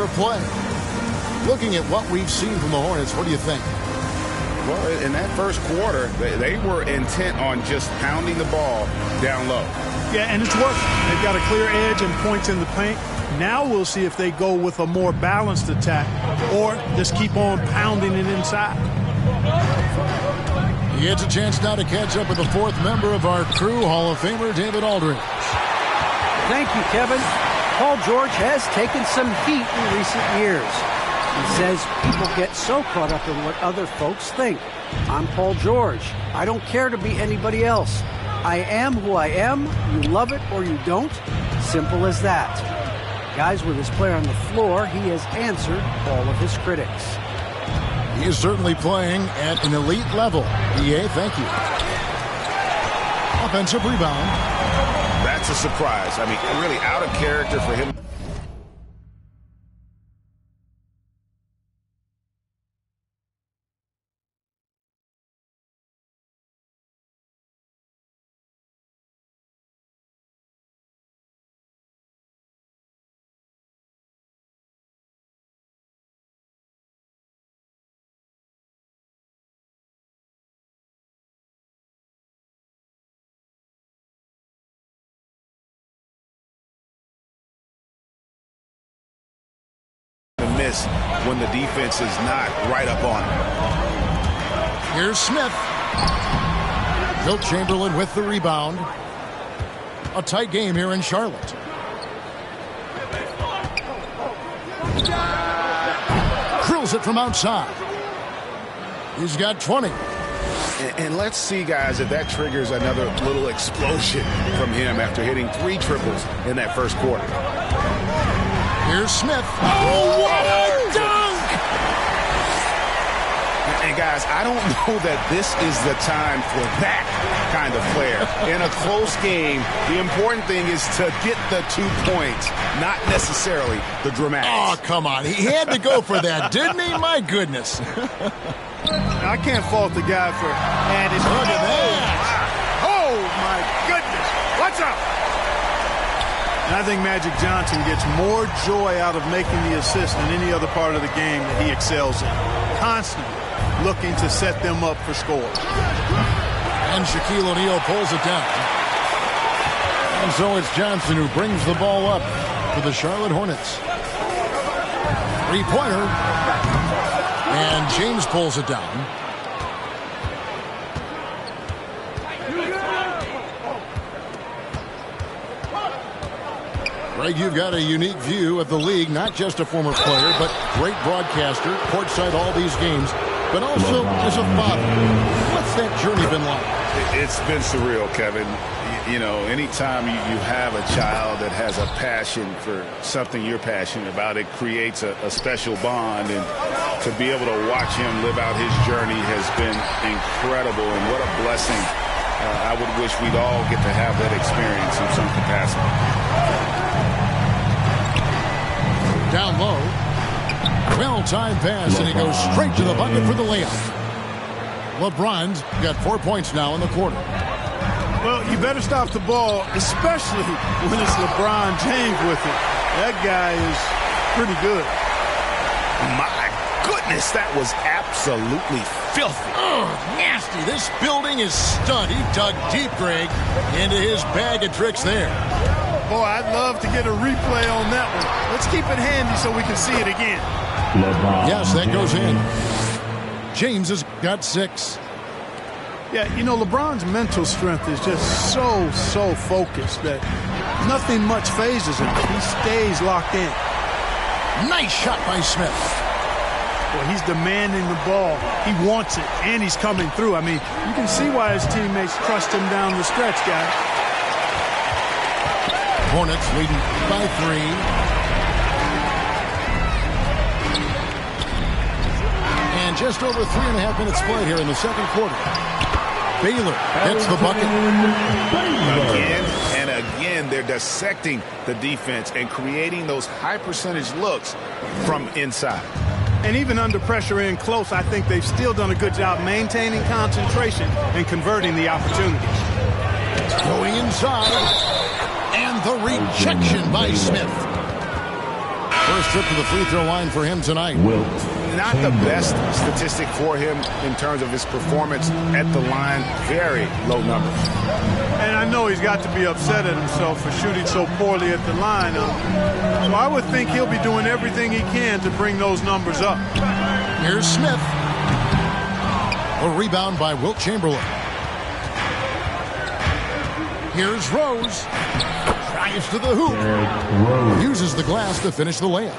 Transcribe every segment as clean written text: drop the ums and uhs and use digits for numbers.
Play. Looking at what we've seen from the Hornets, what do you think? Well, in that first quarter, they were intent on just pounding the ball down low. Yeah, and it's working. They've got a clear edge and points in the paint. Now we'll see if they go with a more balanced attack or just keep on pounding it inside. He gets a chance now to catch up with the fourth member of our crew, Hall of Famer David Aldridge. Thank you, Kevin. Paul George has taken some heat in recent years. He says people get so caught up in what other folks think. I'm Paul George. I don't care to be anybody else. I am who I am. You love it or you don't. Simple as that. Guys, with his player on the floor, he has answered all of his critics. He is certainly playing at an elite level. EA, thank you. Offensive rebound. That's a surprise. I mean, really out of character for him. Miss when the defense is not right up on him. Here's Smith. Wilt Chamberlain with the rebound. A tight game here in Charlotte. Drills it from outside. He's got 20. And let's see, guys, if that triggers another little explosion from him after hitting 3 triples in that first quarter. Here's Smith. Oh, what a dunk! And guys, I don't know that this is the time for that kind of player. In a close game, the important thing is to get the 2 points, not necessarily the dramatics. Oh, come on. He had to go for that, didn't he? My goodness. I can't fault the guy for adding. Look at that. Oh, my goodness. What's up? And I think Magic Johnson gets more joy out of making the assist than any other part of the game that he excels in. Constantly looking to set them up for scores. And Shaquille O'Neal pulls it down. And so it's Johnson who brings the ball up for the Charlotte Hornets. Three-pointer. And James pulls it down. Greg, you've got a unique view of the league, not just a former player, but great broadcaster, courtside all these games, but also as a father. What's that journey been like? It's been surreal, Kevin. You know, anytime you have a child that has a passion for something you're passionate about, it creates a special bond. And to be able to watch him live out his journey has been incredible. And what a blessing. I would wish we'd all get to have that experience in some capacity. Down low. Well-timed pass, and he goes straight to the bucket for the layup. LeBron's got 4 points now in the quarter. Well, you better stop the ball, especially when it's LeBron James with it. That guy is pretty good. My goodness, that was absolutely filthy. Oh, nasty. This building is stud. He dug deep, Greg, into his bag of tricks there. Boy, I'd love to get a replay on that one. Let's keep it handy so we can see it again. Yes, that goes in. James has got 6. Yeah, you know, LeBron's mental strength is just so focused that nothing much phases him. He stays locked in. Nice shot by Smith. Well, he's demanding the ball. He wants it, and he's coming through. I mean, you can see why his teammates trust him down the stretch, guys. Hornets leading by 3. And just over 3.5 minutes played here in the second quarter. Baylor gets the bucket. Again and again, they're dissecting the defense and creating those high-percentage looks from inside. And even under pressure in close, I think they've still done a good job maintaining concentration and converting the opportunities. Going inside. And the rejection by Smith. First trip to the free throw line for him tonight. Not the best statistic for him in terms of his performance at the line. Very low numbers. And I know he's got to be upset at himself for shooting so poorly at the line. So I would think he'll be doing everything he can to bring those numbers up. Here's Smith. A rebound by Wilt Chamberlain. Here's Rose. Drives to the hoop. Uses the glass to finish the layup.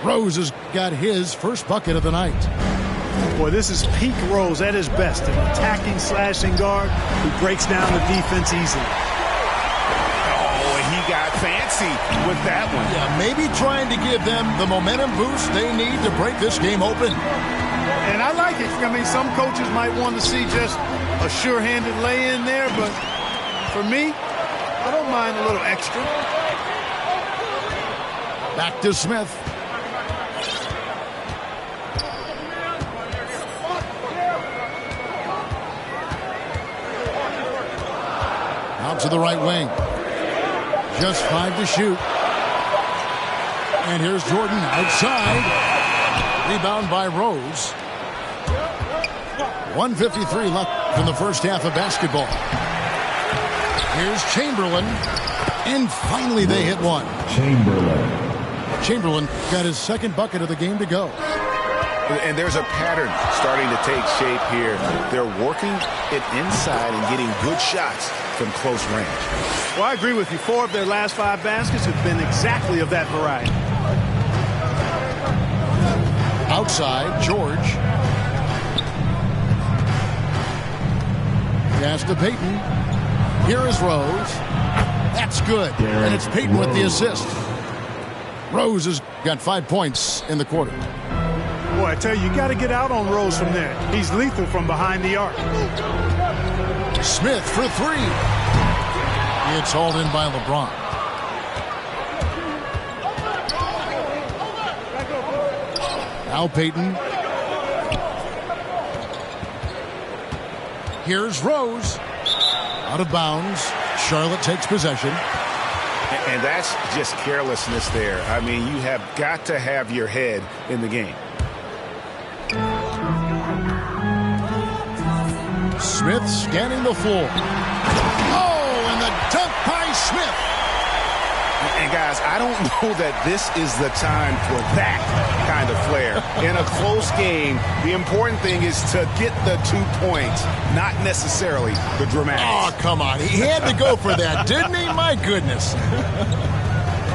Rose has got his first bucket of the night. Boy, this is peak Rose at his best. An attacking, slashing guard who breaks down the defense easily. Oh, he got fancy with that one. Yeah, maybe trying to give them the momentum boost they need to break this game open. And I like it. I mean, some coaches might want to see just a sure-handed lay-in there, but for me, I don't mind a little extra. Back to Smith. Out to the right wing. Just 5 to shoot. And here's Jordan outside. Rebound by Rose. 1:53 left in the first half of basketball. Here's Chamberlain. And finally they hit one. Chamberlain got his second bucket of the game to go. And there's a pattern starting to take shape here. They're working it inside and getting good shots from close range. Well, I agree with you. 4 of their last 5 baskets have been exactly of that variety. Outside, George. Pass to Payton. Here is Rose. That's good. And it's Payton with the assist. Rose has got 5 points in the quarter. Boy, I tell you, you got to get out on Rose from there. He's lethal from behind the arc. Smith for 3. It's hauled in by LeBron. Now Payton. Here's Rose. Out of bounds. Charlotte takes possession. And that's just carelessness there. I mean, you have got to have your head in the game. Smith scanning the floor. Oh, and the dunk by Smith. And guys, I don't know that this is the time for that kind of flair. In a close game, the important thing is to get the 2 points, not necessarily the dramatics. Oh, come on. He had to go for that, didn't he? My goodness.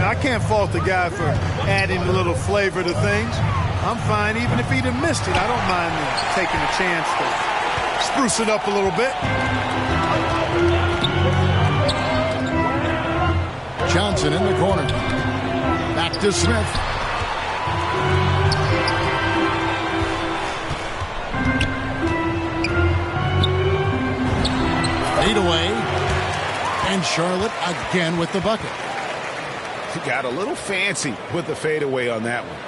I can't fault the guy for adding a little flavor to things. I'm fine even if he'd have missed it. I don't mind taking a chance to spruce it up a little bit. Johnson in the corner. Back to Smith. Fade away. And Charlotte again with the bucket. He got a little fancy with the fadeaway on that one.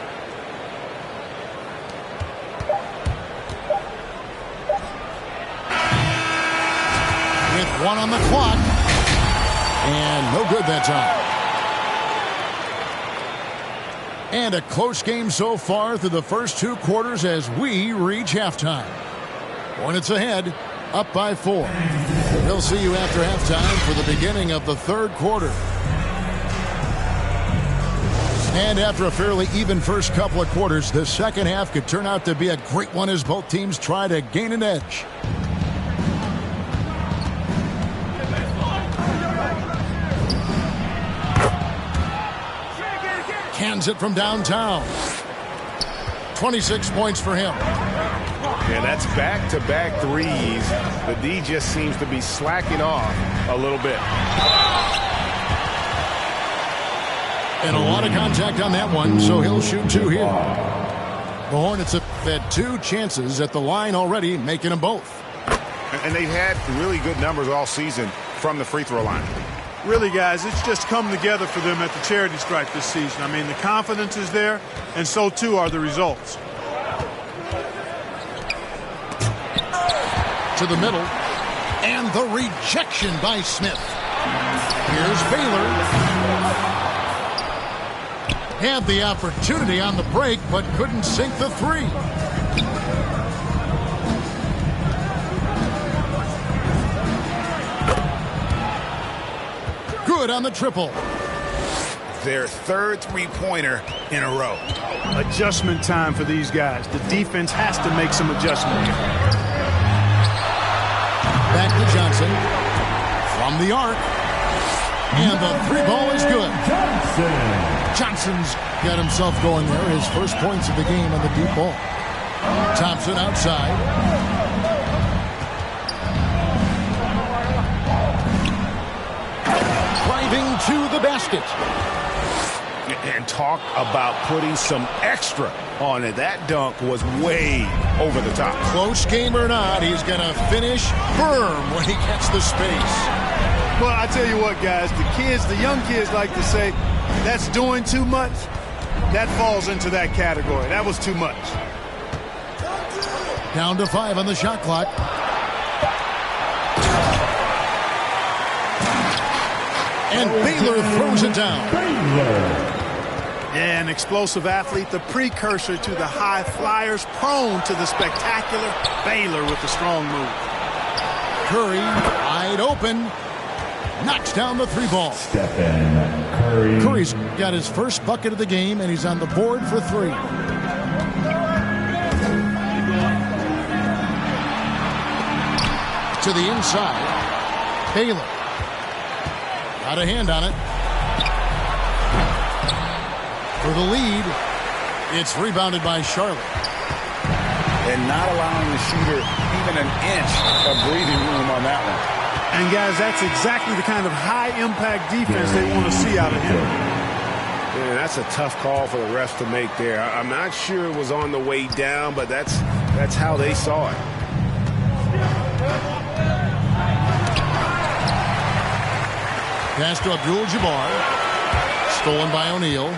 With 1 on the clock. And no good that time. And a close game so far through the first 2 quarters as we reach halftime. Hornets ahead, up by 4. We'll see you after halftime for the beginning of the 3rd quarter. And after a fairly even first couple of quarters, the second half could turn out to be a great one as both teams try to gain an edge. Cans it from downtown. 26 points for him. Yeah, that's back-to-back threes. The D just seems to be slacking off a little bit. And a lot of contact on that one, so he'll shoot 2 here. The Hornets have had 2 chances at the line already, making them both. And they've had really good numbers all season from the free throw line. Really, guys, it's just come together for them at the charity stripe this season. I mean, the confidence is there, and so too are the results. To the middle, and the rejection by Smith. Here's Baylor. Had the opportunity on the break, but couldn't sink the three. Good on the triple. Their third three-pointer in a row. Adjustment time for these guys. The defense has to make some adjustment here. Back to Johnson. From the arc. And the three ball is good. Johnson's got himself going there. His first points of the game on the deep ball. Thompson outside. Driving to the basket. And talk about putting some extra on it. That dunk was way over the top. Close game or not, he's going to finish firm when he gets the space. Well, I tell you what, guys, the young kids like to say, that's doing too much. That falls into that category. That was too much. Down to 5 on the shot clock. And Baylor throws it down. Yeah, an explosive athlete, the precursor to the high flyers, prone to the spectacular. Baylor with the strong move. Curry, wide open, knocks down the three ball. Curry. Curry's got his first bucket of the game, and he's on the board for 3. To the inside. Baylor. Got a hand on it. For the lead, it's rebounded by Charlotte. And not allowing the shooter even an inch of breathing room on that one. And, guys, that's exactly the kind of high-impact defense they want to see out of him. Yeah, that's a tough call for the refs to make there. I'm not sure it was on the way down, but that's how they saw it. Pass to Abdul-Jabbar. Stolen by O'Neal.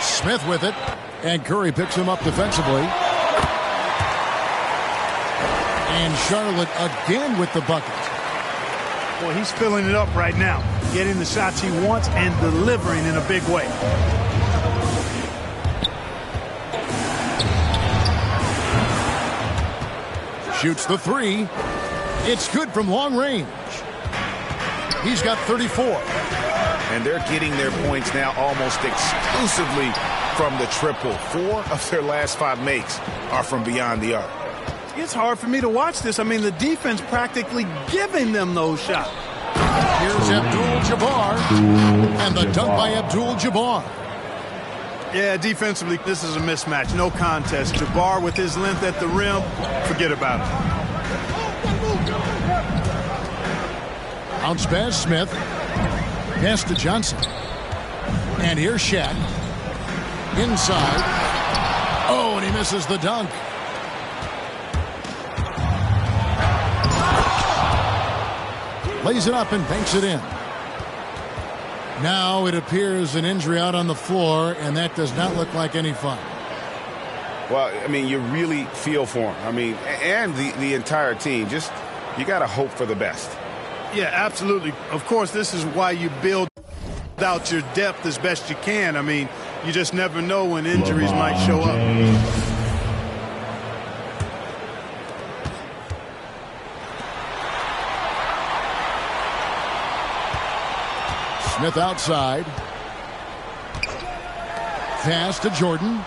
Smith with it. And Curry picks him up defensively. And Charlotte again with the bucket. Well, he's filling it up right now. Getting the shots he wants and delivering in a big way. Shoots the three. It's good from long range. He's got 34. And they're getting their points now almost exclusively from the triple. 4 of their last 5 makes are from beyond the arc. It's hard for me to watch this. I mean, the defense practically giving them those shots. Here's Abdul-Jabbar. And the dunk by Abdul-Jabbar. Yeah, defensively, this is a mismatch. No contest. Jabbar with his length at the rim, forget about it. Bounce pass, Smith. Pass to Johnson. And here's Shaq. Inside. Oh, and he misses the dunk. Lays it up and banks it in. Now it appears an injury out on the floor, and that does not look like any fun. Well, I mean, you really feel for him. I mean, and the entire team. Just, you got to hope for the best. Yeah, absolutely. Of course, this is why you build out your depth as best you can. I mean, you just never know when injuries might show up. Smith outside. Pass to Jordan.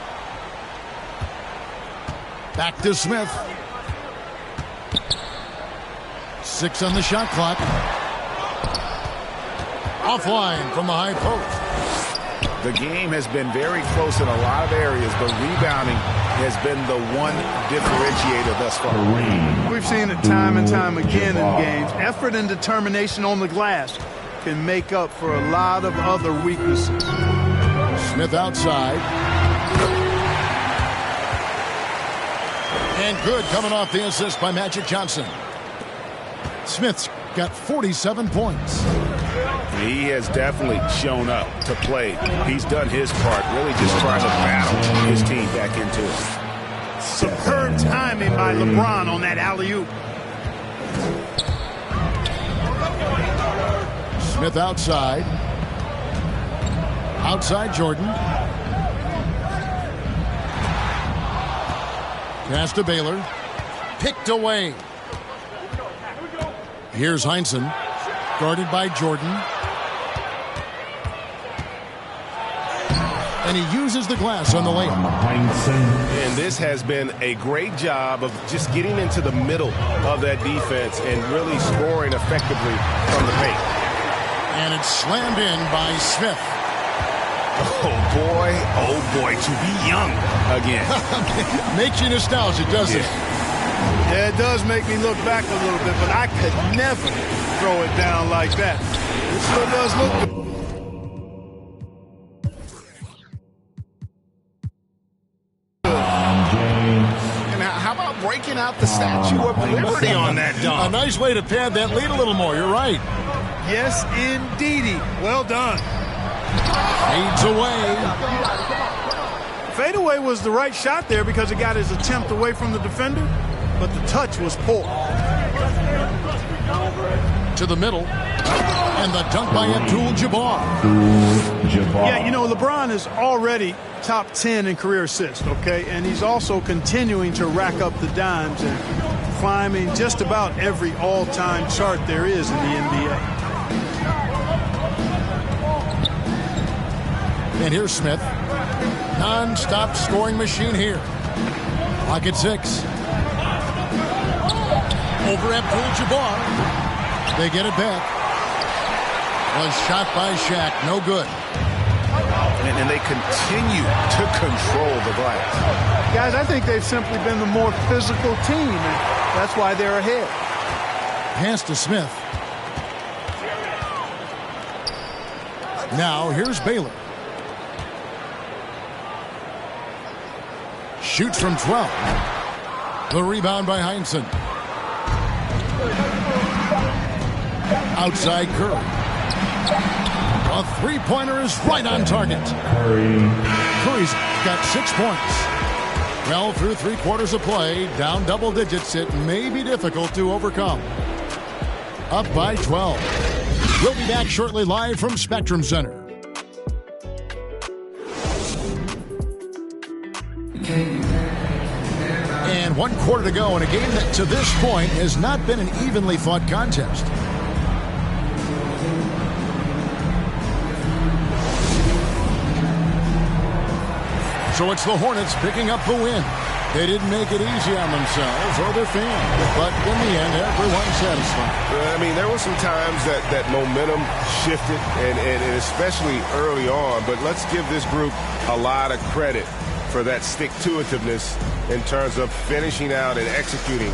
Back to Smith. 6 on the shot clock. Offline from the high post. The game has been very close in a lot of areas, but rebounding has been the one differentiator thus far. We've seen it time and time again in games. Effort and determination on the glass can make up for a lot of other weaknesses. Smith outside. And good coming off the assist by Magic Johnson. Smith's got 47 points. He has definitely shown up to play. He's done his part, really just trying to battle his team back into it. Superb timing by LeBron on that alley-oop. Smith outside. Outside Jordan. Pass to Baylor. Picked away. Here's Heinsohn. Guarded by Jordan. And he uses the glass on the lane. And this has been a great job of just getting into the middle of that defense and really scoring effectively from the paint. And it's slammed in by Smith. Oh boy, to be young again. Makes you nostalgic, doesn't it? Yeah, it does make me look back a little bit, but I could never throw it down like that. It still does look good. And how about breaking out the Statue of Liberty on that dunk? A nice way to pad that lead a little more. You're right. Yes, indeedy. Well done. Fades away. Fadeaway was the right shot there because it got his attempt away from the defender, but the touch was poor. To the middle. And the dunk by Abdul-Jabbar. Yeah, you know, LeBron is already top 10 in career assists, okay? And he's also continuing to rack up the dimes and climbing just about every all-time chart there is in the NBA. And here's Smith. Non-stop scoring machine here. Clock at 6. Over Abdul-Jabbar. They get it back. Was shot by Shaq. No good. And they continue to control the glass. Guys, I think they've simply been the more physical team, and that's why they're ahead. Pass to Smith. Now here's Baylor. Shoots from 12. The rebound by Heinsohn. Outside Curry. A three-pointer is right on target. Curry's got 6 points. Well, through 3 quarters of play, down double digits, it may be difficult to overcome. Up by 12. We'll be back shortly live from Spectrum Center. And 1 quarter to go in a game that to this point has not been an evenly fought contest. So it's the Hornets picking up the win. They didn't make it easy on themselves or their fans, but in the end, everyone's satisfied. I mean, there were some times that momentum shifted, and especially early on, but let's give this group a lot of credit for that stick-to-itiveness in terms of finishing out and executing